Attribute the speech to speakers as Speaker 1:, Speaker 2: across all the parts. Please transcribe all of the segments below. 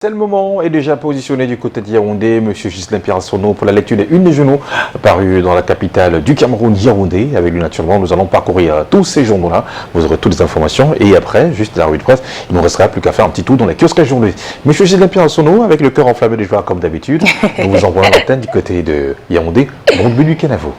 Speaker 1: C'est le moment est déjà positionné du côté de Yaoundé. M. Ghislain Pierre-Assono pour la lecture des une des journaux parus dans la capitale du Cameroun, Yaoundé. Avec lui, naturellement, nous allons parcourir tous ces journaux-là. Vous aurez toutes les informations. Et après, juste la revue de presse, il ne nous restera plus qu'à faire un petit tour dans les kiosques régionaux. M. Ghislain Pierre-Assono, avec le cœur enflammé de joie comme d'habitude, nous vous envoyons l'antenne du côté de Yaoundé. Bon début du week-end à vous.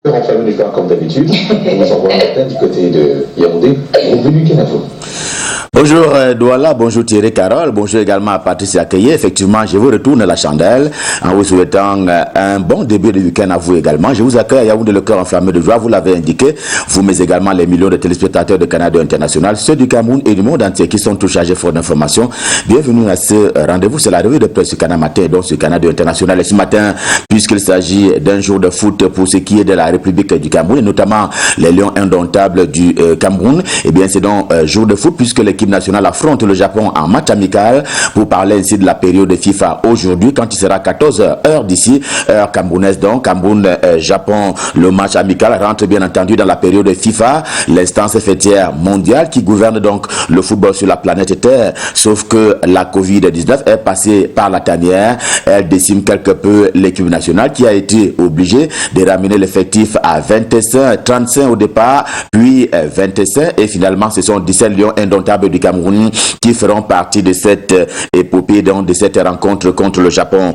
Speaker 2: Enflammé de joie comme d'habitude, nous vous envoyons l'antenne du côté de Yaoundé. Bon début du week-end à vous.
Speaker 3: Bonjour Douala, bonjour Thierry Carole, bonjour également à Patricia Keye. Effectivement, je vous retourne la chandelle en vous souhaitant un bon début de week-end à vous également. Je vous accueille à Yaoundé, le cœur enflammé de joie, vous l'avez indiqué, vous mais également les millions de téléspectateurs de Canada International, ceux du Cameroun et du monde entier qui sont tous chargés fort d'informations. Bienvenue à ce rendez-vous, c'est la revue de presse sur Canada Matin, donc sur Canada International. Et ce matin, puisqu'il s'agit d'un jour de foot pour ce qui est de la République du Cameroun, et notamment les Lions indomptables du Cameroun, eh bien c'est donc jour de foot puisque l'équipe nationale affronte le Japon en match amical pour parler ainsi de la période de FIFA aujourd'hui quand il sera 14h heure d'ici, heure camerounaise donc, Cameroun-Japon, le match amical rentre bien entendu dans la période de FIFA, l'instance fêtière mondiale qui gouverne donc le football sur la planète Terre, sauf que la Covid-19 est passée par la tanière, elle décime quelque peu l'équipe nationale qui a été obligée de ramener l'effectif à 25, 35 au départ, puis 25 et finalement ce sont 17 Lions indomptables du Cameroun qui feront partie de cette épopée, donc de cette rencontre contre le Japon.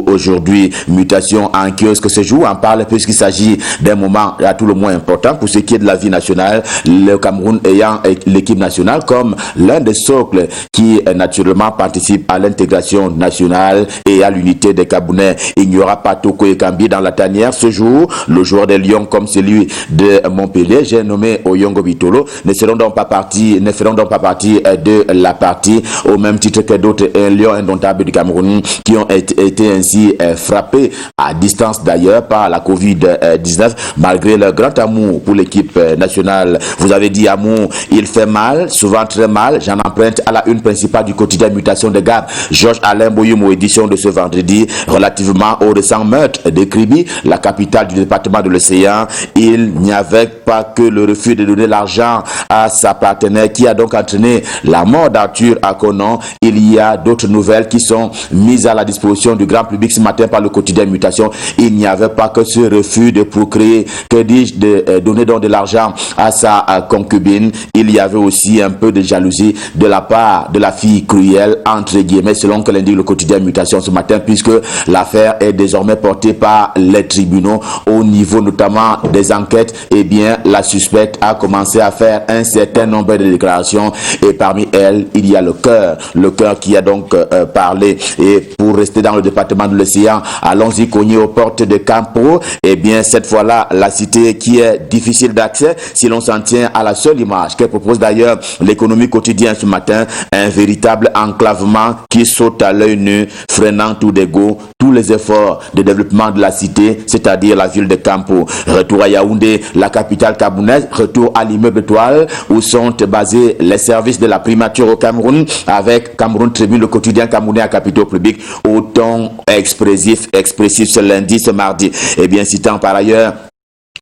Speaker 3: Aujourd'hui, mutation en kiosque se joue, on parle puisqu'il s'agit d'un moment à tout le moins important pour ce qui est de la vie nationale, le Cameroun ayant l'équipe nationale comme l'un des socles qui naturellement participe à l'intégration nationale et à l'unité des Camerounais. Il n'y aura pas Toko Ekambi dans la tanière ce jour. Le joueur des Lions comme celui de Montpellier, j'ai nommé Oyongo Bitolo, ne feront donc pas partie de la partie au même titre que d'autres lions indomptables du Cameroun qui ont été ainsi frappés à distance d'ailleurs par la Covid-19 malgré leur grand amour pour l'équipe nationale. Vous avez dit amour, il fait mal, souvent très mal. J'en emprunte à la une principale du quotidien Mutation de Gab, Georges Alain Boyoumo, édition de ce vendredi, relativement au récent meurtre de Kribi, la capitale du département de l'Océan. Il n'y avait pas que le refus de donner l'argent à sa partenaire qui a donc entraîné la mort d'Arthur Akonon. Il y a d'autres nouvelles qui sont mises à la disposition du grand public ce matin par le quotidien Mutation. Il n'y avait pas que ce refus de procréer, que dis-je, de donner donc de l'argent à sa concubine. Il y avait aussi un peu de jalousie de la part de la fille cruelle, entre guillemets, selon que l'indique le quotidien Mutation ce matin, puisque l'affaire est désormais portée par les tribunaux au niveau notamment des enquêtes. Eh bien, la suspecte a commencé à faire un certain nombre de déclarations et parmi elles, il y a le cœur qui a donc parlé. Et pour rester dans le département de l'Océan, allons-y cogner aux portes de Campo. Eh bien, cette fois-là, la cité qui est difficile d'accès, si l'on s'en tient à la seule image qu'elle propose d'ailleurs l'économie quotidienne ce matin, un véritable enclavement qui saute à l'œil nu, freinant tout d'égo, tous les efforts de développement de la cité, c'est-à-dire la ville de Campo. Retour à Yaoundé, la capitale camerounaise, retour à l'immeuble Toile, où sont basés les services de la primature au Cameroun, avec Cameroun Tribune, le quotidien camerounais à capitaux publics, au ton expressif ce lundi, ce mardi. Et bien, citant par ailleurs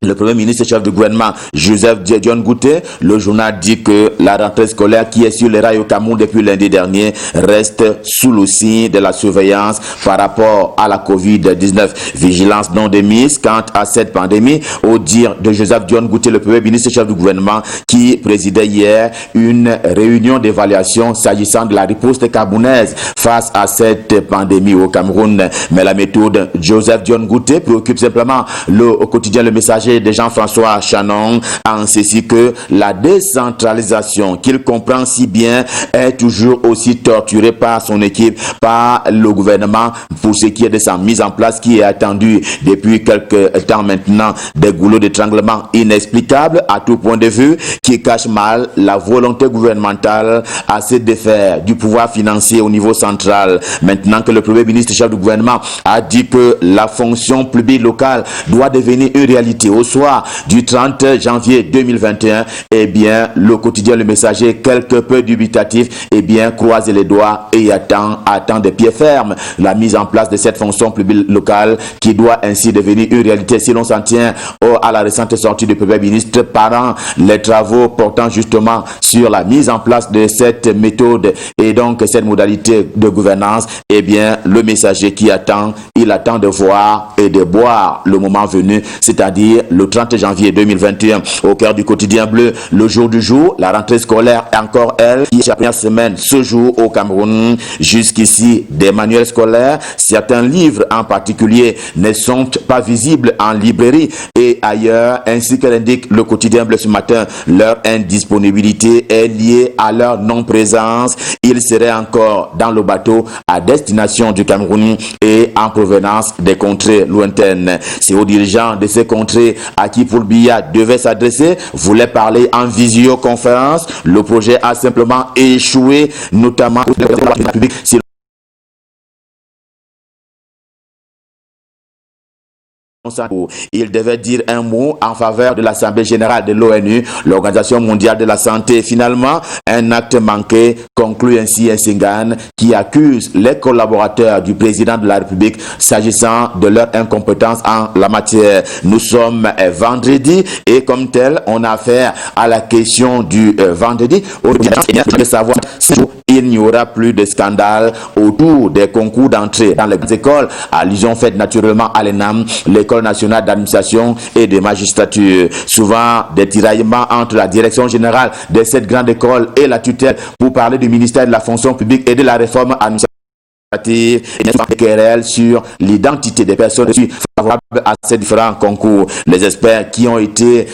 Speaker 3: le Premier ministre chef du gouvernement, Joseph Dion Gouté, le journal dit que la rentrée scolaire qui est sur les rails au Cameroun depuis lundi dernier reste sous le signe de la surveillance par rapport à la Covid-19. Vigilance non démise quant à cette pandémie, au dire de Joseph Dion Gouté, le Premier ministre chef du gouvernement, qui présidait hier une réunion d'évaluation s'agissant de la riposte camerounaise face à cette pandémie au Cameroun. Mais la méthode Joseph Dion Gouté préoccupe simplement le quotidien Le Messager de Jean-François Chanon, en ceci que la décentralisation qu'il comprend si bien est toujours aussi torturée par son équipe, par le gouvernement pour ce qui est de sa mise en place qui est attendue depuis quelques temps maintenant, des goulots d'étranglement inexplicables à tout point de vue qui cachent mal la volonté gouvernementale à se défaire du pouvoir financier au niveau central. Maintenant que le Premier ministre chef du gouvernement a dit que la fonction publique locale doit devenir une réalité au soir du 30 janvier 2021, eh bien, le quotidien Le Messager, quelque peu dubitatif, eh bien, croise les doigts et attend de pied ferme la mise en place de cette fonction publique locale qui doit ainsi devenir une réalité si l'on s'en tient à la récente sortie du Premier ministre parlant les travaux portant justement sur la mise en place de cette méthode et donc cette modalité de gouvernance. Eh bien, Le Messager qui attend, il attend de voir et de boire le moment venu, c'est-à-dire le 30 janvier 2021. Au cœur du quotidien bleu, le jour du jour, la rentrée scolaire encore elle, qui est la première semaine ce jour au Cameroun. Jusqu'ici, des manuels scolaires, certains livres en particulier ne sont pas visibles en librairie et ailleurs, ainsi que l'indique le quotidien bleu ce matin, leur indisponibilité est liée à leur non-présence. Ils seraient encore dans le bateau à destination du Cameroun et en provenance des contrées lointaines. C'est aux dirigeants de ces contrées à qui Paul Biya devait s'adresser, voulait parler en visioconférence. Le projet a simplement échoué, notamment pour la République. Il devait dire un mot en faveur de l'Assemblée générale de l'ONU, l'Organisation mondiale de la santé. Finalement, un acte manqué, conclut ainsi Nsingane, qui accuse les collaborateurs du président de la République s'agissant de leur incompétence en la matière. Nous sommes vendredi et comme tel, on a affaire à la question du vendredi. De savoir si il n'y aura plus de scandale autour des concours d'entrée dans les écoles. Allusion faite naturellement à l'ENAM, l'École nationale d'administration et de magistrature. Souvent, des tiraillements entre la direction générale de cette grande école et la tutelle pour parler du ministère de la fonction publique et de la réforme administrative. Et des querelles sur l'identité des personnes favorables à ces différents concours. Les experts qui ont été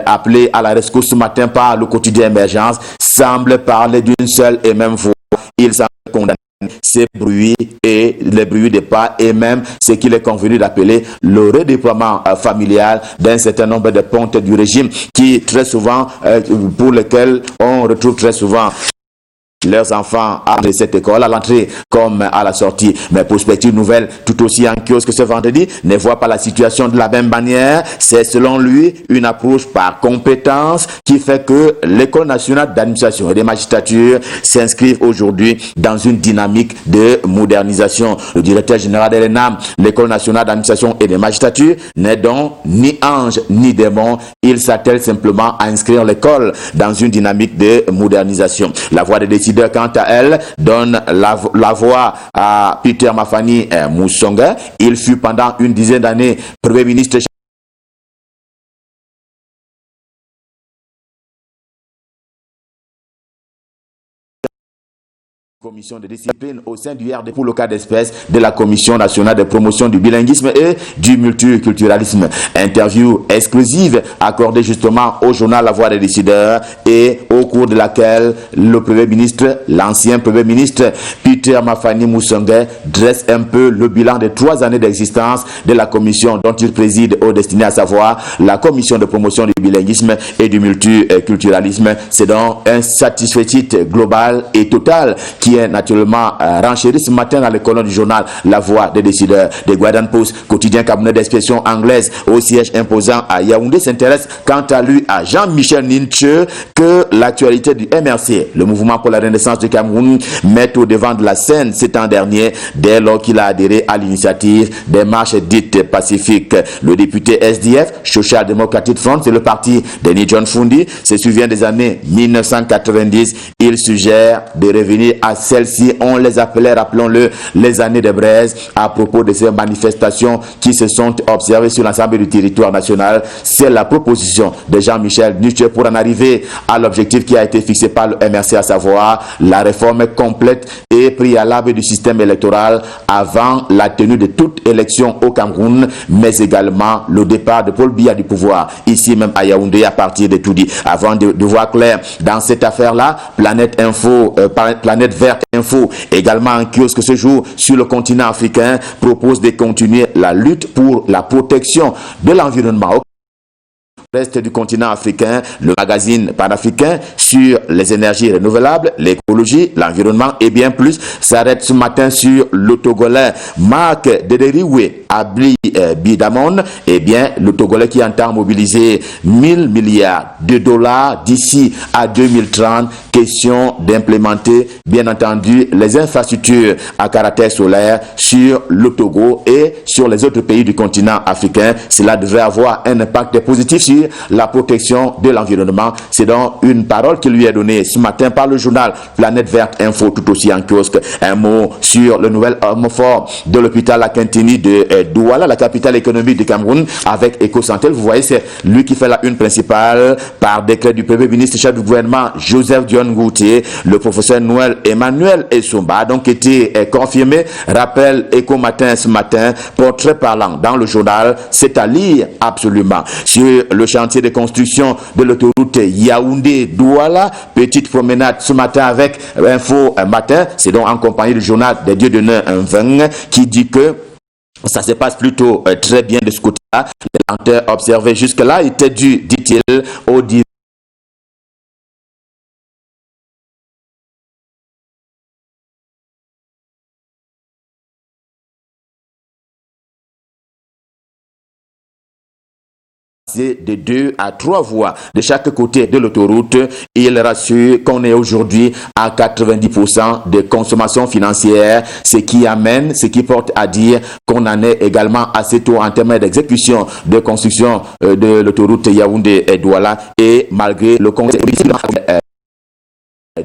Speaker 3: appelés à la rescousse ce matin par le quotidien Émergence semblent parler d'une seule et même voix. Ils semblent condamner ces bruits et les bruits des pas et même ce qu'il est convenu d'appeler le redéploiement familial d'un certain nombre de pontes du régime qui très souvent, pour lesquels on retrouve très souvent leurs enfants à cette école, à l'entrée comme à la sortie. Mais Perspective Nouvelle, tout aussi en kiosque ce vendredi, ne voit pas la situation de la même manière. C'est selon lui une approche par compétence qui fait que l'École nationale d'administration et des magistratures s'inscrivent aujourd'hui dans une dynamique de modernisation. Le directeur général de l'ENAM, l'École nationale d'administration et des magistratures, n'est donc ni ange ni démon. Il s'attelle simplement à inscrire l'école dans une dynamique de modernisation. La voix des décideurs, quant à elle, donne la voix à Peter Mafani Moussonga. Il fut pendant une dizaine d'années Premier ministre commission de discipline au sein du RD pour le cas d'espèce de la Commission nationale de promotion du bilinguisme et du multiculturalisme. Interview exclusive accordée justement au journal La Voix des décideurs et au cours de laquelle le Premier ministre, l'ancien Premier ministre Peter Mafani Moussonga dresse un peu le bilan des 3 années d'existence de la commission dont il préside aux destinées, à savoir la Commission de promotion du bilinguisme et du multiculturalisme. C'est donc un satisfecit global et total qui est naturellement renchéri ce matin dans les colonnes du journal La Voix des décideurs. De Guardian Post, quotidien camerounais d'expression anglaise au siège imposant à Yaoundé, s'intéresse quant à lui à Jean-Michel Ninche que l'actualité du MRC, le mouvement pour la renaissance du Cameroun, met au devant de la scène ces temps derniers dès lors qu'il a adhéré à l'initiative des marches dites pacifiques. Le député SDF, Social Democratic Front, c'est le parti de John Fundi, se souvient des années 1990. Il suggère de revenir à celles-ci, on les appelait, rappelons-le, les années de braise, à propos de ces manifestations qui se sont observées sur l'ensemble du territoire national. C'est la proposition de Jean-Michel Ninche pour en arriver à l'objectif qui a été fixé par le MRC, à savoir la réforme complète et préalable du système électoral avant la tenue de toute élection au Cameroun, mais également le départ de Paul Biya du pouvoir, ici même à Yaoundé, à partir de Toudi. Avant de voir clair dans cette affaire-là, Planète Verte Info, également en kiosque ce jour sur le continent africain, propose de continuer la lutte pour la protection de l'environnement. Reste du continent africain, le magazine panafricain sur les énergies renouvelables, l'écologie, l'environnement et bien plus s'arrête ce matin sur le Togolais Marc Dederiwe, Abli Bidamon, eh bien, le Togolais qui entend mobiliser 1000 milliards de dollars d'ici à 2030, question d'implémenter, bien entendu, les infrastructures à caractère solaire sur le Togo et sur les autres pays du continent africain. Cela devrait avoir un impact positif sur la protection de l'environnement. C'est donc une parole qui lui est donnée ce matin par le journal Planète Verte Info, tout aussi en kiosque. Un mot sur le nouvel homme fort de l'hôpital Akintini de Douala, la capitale économique du Cameroun, avec EcoSantel. Vous voyez, c'est lui qui fait la une principale par décret du Premier ministre, chef du gouvernement, Joseph Dione Ngoutier. Le professeur Noël Emmanuel Essomba a donc été confirmé. Rappel Eco Matin ce matin, portrait parlant dans le journal, c'est à lire absolument. Sur le chantier de construction de l'autoroute Yaoundé-Douala, petite promenade ce matin avec Info Matin, c'est donc en compagnie du journal des Dieux d'honneur 20 qui dit que ça se passe plutôt très bien de ce côté-là. Les lenteurs observées jusque-là étaient dues, dit-il, au de 2 à 3 voies de chaque côté de l'autoroute. Il rassure qu'on est aujourd'hui à 90% de consommation financière, ce qui porte à dire qu'on en est également assez tôt en termes d'exécution de construction de l'autoroute Yaoundé-Douala et malgré le conseil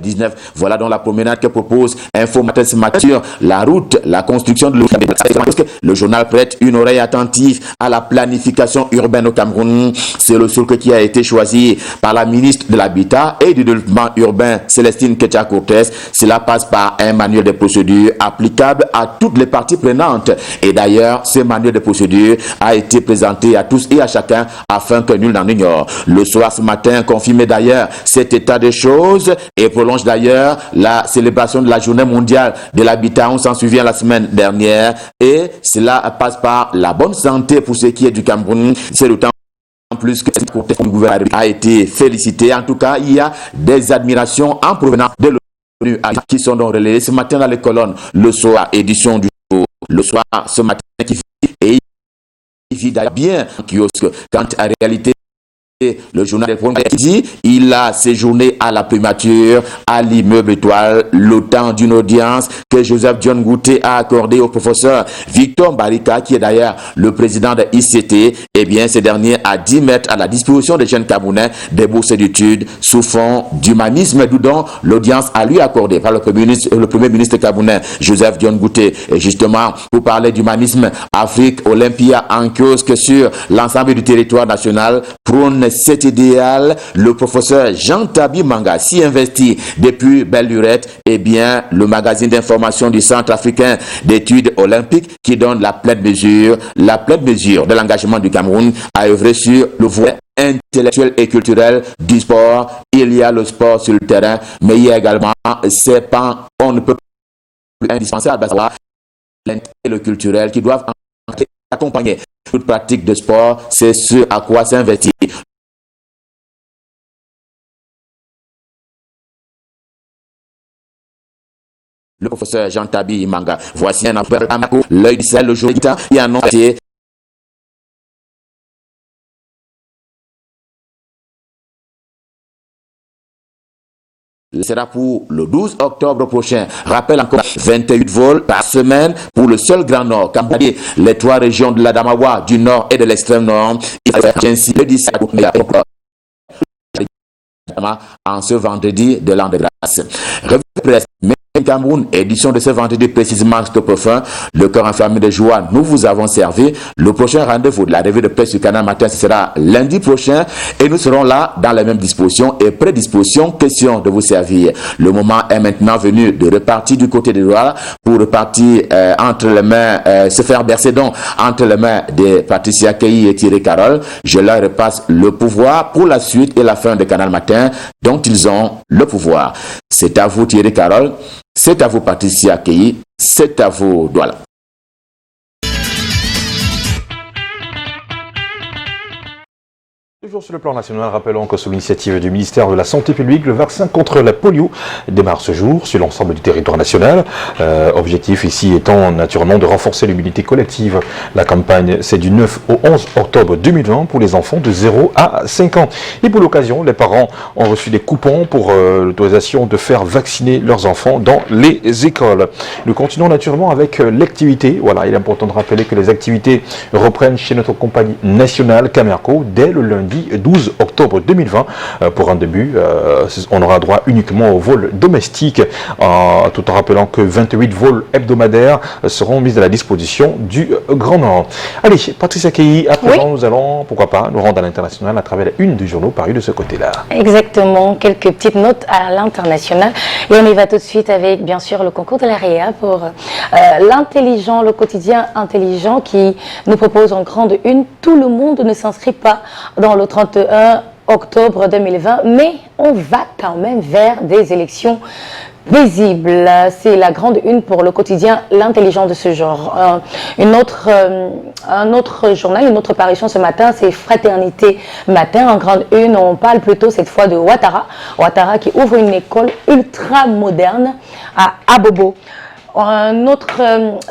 Speaker 3: 19. Voilà donc la promenade que propose Info Matin ce matin sur la route, la construction de l'autoroute. Le journal prête une oreille attentive à la planification urbaine au Cameroun. C'est le socle qui a été choisi par la ministre de l'Habitat et du Développement urbain, Célestine Ketia-Cortez. Cela passe par un manuel de procédure applicable à toutes les parties prenantes. Et d'ailleurs, ce manuel de procédure a été présenté à tous et à chacun afin que nul n'en ignore. Le soir ce matin confirmait d'ailleurs cet état de choses et prolonge d'ailleurs la célébration de la journée mondiale de l'habitat. On s'en souvient la semaine dernière et cela passe par la bonne santé pour ce qui est du Cameroun. C'est d'autant plus que le gouvernement a été félicité. En tout cas, il y a des admirations en provenance de l'ONU qui sont donc relayées ce matin dans les colonnes. Le soir, édition du jour. Le soir, ce matin, qui vit d'ailleurs bien en kiosque, quand en réalité, le journal dit il a séjourné à la primature à l'immeuble Étoile le temps d'une audience que Joseph Dione Ngoutier a accordé au professeur Victor Barika, qui est d'ailleurs le président de ICT. Eh bien, ce dernier a dit mettre à la disposition des jeunes Camerounais des bourses d'études sous fond d'humanisme, d'où donc l'audience a lui accordé par le premier ministre camerounais Joseph Dione Ngoutier. Et justement, pour parler d'humanisme, Afrique Olympia en kiosque sur l'ensemble du territoire national prône cet idéal. Le professeur Jean Tabi Manga s'y investit depuis belle lurette. Eh bien, le magazine d'information du Centre africain d'études olympiques qui donne la pleine mesure de l'engagement du Cameroun à œuvrer sur le volet intellectuel et culturel du sport. Il y a le sport sur le terrain, mais il y a également ces pans, on ne peut plus indispensable, à savoir l'intellectuel et le culturel qui doivent accompagner toute pratique de sport. C'est ce à quoi s'investit le professeur Jean Tabi Manga. Voici un appel à Marco, l'œil du ciel, le jour qui a annoncé sera pour le 12 octobre prochain. Rappel encore, 28 vols par semaine pour le seul Grand Nord. Campagner les 3 régions de l'Adamawa, du Nord et de l'extrême Nord. Il va ainsi le 17 octobre en ce vendredi de l'an de grâce. Revue de presse, Cameroun, édition de ce vendredi précisément Stop Fin, le cœur enflammé de joie, nous vous avons servi. Le prochain rendez-vous de la revue de presse du Canal Matin, ce sera lundi prochain et nous serons là dans les mêmes dispositions et prédispositions, question de vous servir. Le moment est maintenant venu de repartir du côté de Douala pour repartir entre les mains, se faire bercer donc entre les mains des Patricia Kei et Thierry Carole. Je leur repasse le pouvoir pour la suite et la fin de Canal Matin dont ils ont le pouvoir. C'est à vous Thierry Carole. C'est à vous Patricia Kei, c'est à vous Douala.
Speaker 1: Toujours sur le plan national, rappelons que sous l'initiative du ministère de la Santé publique, le vaccin contre la polio démarre ce jour sur l'ensemble du territoire national. Objectif ici étant naturellement de renforcer l'immunité collective. La campagne, c'est du 9 au 11 octobre 2020 pour les enfants de 0 à 5 ans. Et pour l'occasion, les parents ont reçu des coupons pour l'autorisation de faire vacciner leurs enfants dans les écoles. Nous continuons naturellement avec l'activité. Voilà, il est important de rappeler que les activités reprennent chez notre compagnie nationale Camerco dès le lundi 12 octobre 2020. Pour un début, on aura droit uniquement aux vols domestiques, tout en rappelant que 28 vols hebdomadaires seront mis à la disposition du Grand Nord. Allez, Patricia Keyi, à présent, nous allons, pourquoi pas, nous rendre à l'international à travers une du journaux paru de ce côté-là.
Speaker 4: Exactement, quelques petites notes à l'international. Et on y va tout de suite avec, bien sûr, le concours de la REA pour l'intelligent, le quotidien intelligent qui nous propose en grande une. Tout le monde ne s'inscrit pas dans le 31 octobre 2020, mais on va quand même vers des élections paisibles. C'est la grande une pour le quotidien L'intelligent de ce genre. Un autre journal, une autre parution ce matin, c'est Fraternité Matin. En grande une, on parle plutôt cette fois de Ouattara. Ouattara qui ouvre une école ultra moderne à Abobo. Un autre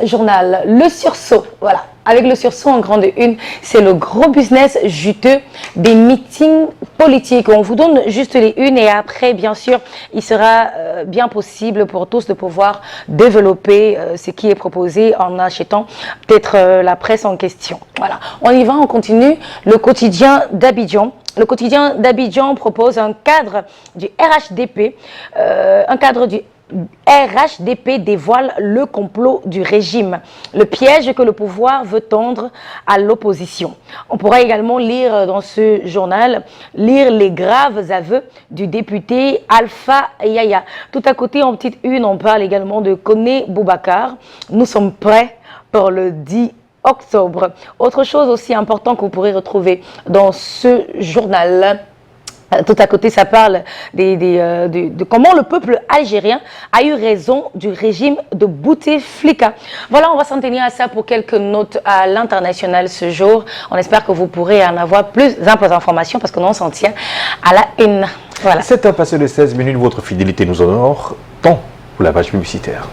Speaker 4: journal, Le Sursaut, voilà. Avec Le Sursaut en grande une, c'est le gros business juteux des meetings politiques. On vous donne juste les unes et après, bien sûr, il sera bien possible pour tous de pouvoir développer ce qui est proposé en achetant peut-être la presse en question. Voilà, on y va, on continue. Le quotidien d'Abidjan. Le quotidien d'Abidjan propose un cadre du RHDP, RHDP dévoile le complot du régime, le piège que le pouvoir veut tendre à l'opposition. On pourra également lire dans ce journal, les graves aveux du député Alpha Yaya. Tout à côté, en petite une, on parle également de Koné Boubacar. Nous sommes prêts pour le 10 octobre. Autre chose aussi importante que vous pourrez retrouver dans ce journal. Tout à côté, ça parle de comment le peuple algérien a eu raison du régime de Bouteflika. Voilà, on va s'en tenir à ça pour quelques notes à l'international ce jour. On espère que vous pourrez en avoir plus d'informations parce que nous on s'en tient à la une. Voilà.
Speaker 1: C'est un passé de 16 minutes, votre fidélité nous honore tant pour la page publicitaire.